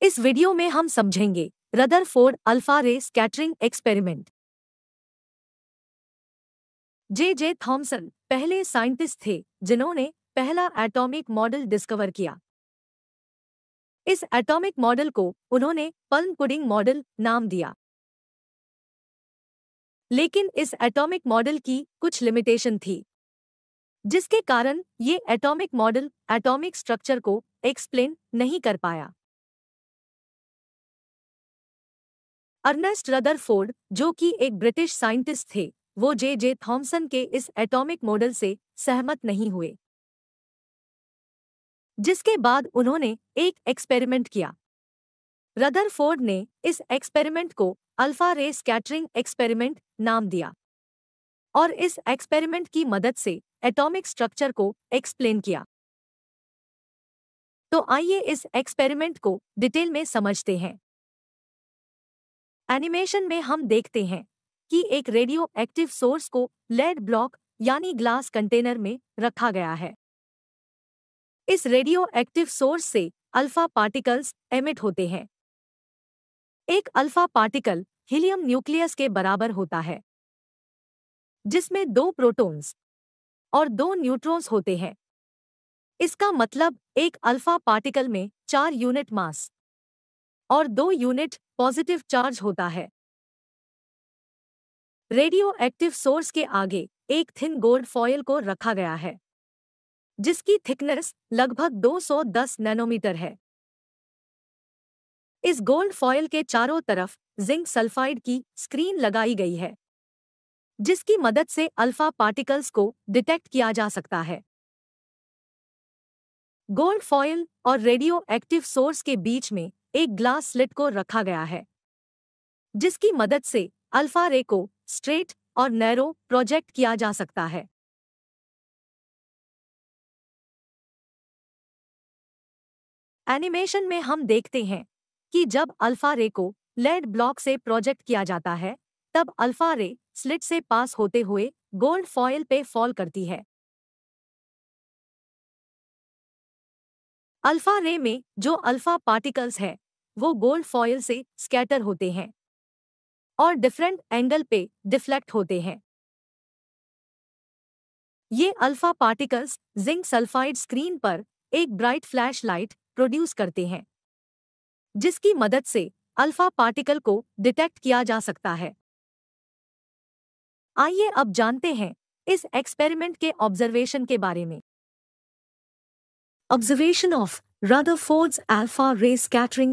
इस वीडियो में हम समझेंगे रदरफोर्ड अल्फा रे स्कैटरिंग एक्सपेरिमेंट। जे थॉमसन पहले साइंटिस्ट थे जिन्होंने पहला एटॉमिक मॉडल डिस्कवर किया। इस एटॉमिक मॉडल को उन्होंने पल्म पुडिंग मॉडल नाम दिया। लेकिन इस एटॉमिक मॉडल की कुछ लिमिटेशन थी, जिसके कारण ये एटॉमिक मॉडल एटॉमिक स्ट्रक्चर को एक्सप्लेन नहीं कर पाया। अर्नेस्ट रदरफोर्ड, जो कि एक ब्रिटिश साइंटिस्ट थे, वो जे थॉमसन के इस एटॉमिक मॉडल से सहमत नहीं हुए, जिसके बाद उन्होंने एक एक्सपेरिमेंट किया। रदरफोर्ड ने इस एक्सपेरिमेंट को अल्फा रे स्कैटरिंग एक्सपेरिमेंट नाम दिया और इस एक्सपेरिमेंट की मदद से एटॉमिक स्ट्रक्चर को एक्सप्लेन किया। तो आइए इस एक्सपेरिमेंट को डिटेल में समझते हैं। एनिमेशन में हम देखते हैं कि एक रेडियो एक्टिव सोर्स को लेड ब्लॉक यानी ग्लास कंटेनर में रखा गया है। इस रेडियो एक्टिव सोर्स से अल्फा पार्टिकल्स एमिट होते हैं। एक अल्फा पार्टिकल हीलियम न्यूक्लियस के बराबर होता है, जिसमें 2 प्रोटॉन्स और 2 न्यूट्रॉन्स होते हैं। इसका मतलब एक अल्फा पार्टिकल में 4 यूनिट मास और 2 यूनिट पॉजिटिव चार्ज होता है। रेडियो एक्टिव सोर्स के आगे एक थिन गोल्ड फॉयल को रखा गया है, जिसकी थिकनेस लगभग 210 नैनोमीटर है। इस गोल्ड फॉयल के चारों तरफ जिंक सल्फाइड की स्क्रीन लगाई गई है, जिसकी मदद से अल्फा पार्टिकल्स को डिटेक्ट किया जा सकता है। गोल्ड फॉयल और रेडियो एक्टिव सोर्स के बीच में एक ग्लास स्लिट को रखा गया है, जिसकी मदद से अल्फा रे को स्ट्रेट और नैरो प्रोजेक्ट किया जा सकता है। एनिमेशन में हम देखते हैं कि जब अल्फा रे को लेड ब्लॉक से प्रोजेक्ट किया जाता है, तब अल्फा रे स्लिट से पास होते हुए गोल्ड फॉयल पे फॉल करती है। अल्फा रे में जो अल्फा पार्टिकल्स है, वो गोल्ड फॉयल से स्कैटर होते हैं और डिफरेंट एंगल पे डिफ्लेक्ट होते हैं। ये alpha particles zinc sulphide screen पर एक ब्राइट फ्लैश लाइट प्रोड्यूस करते हैं, जिसकी मदद से अल्फा पार्टिकल को डिटेक्ट किया जा सकता है। आइए अब जानते हैं इस एक्सपेरिमेंट के ऑब्जर्वेशन के बारे में। Observation of Rutherford's alpha ray scattering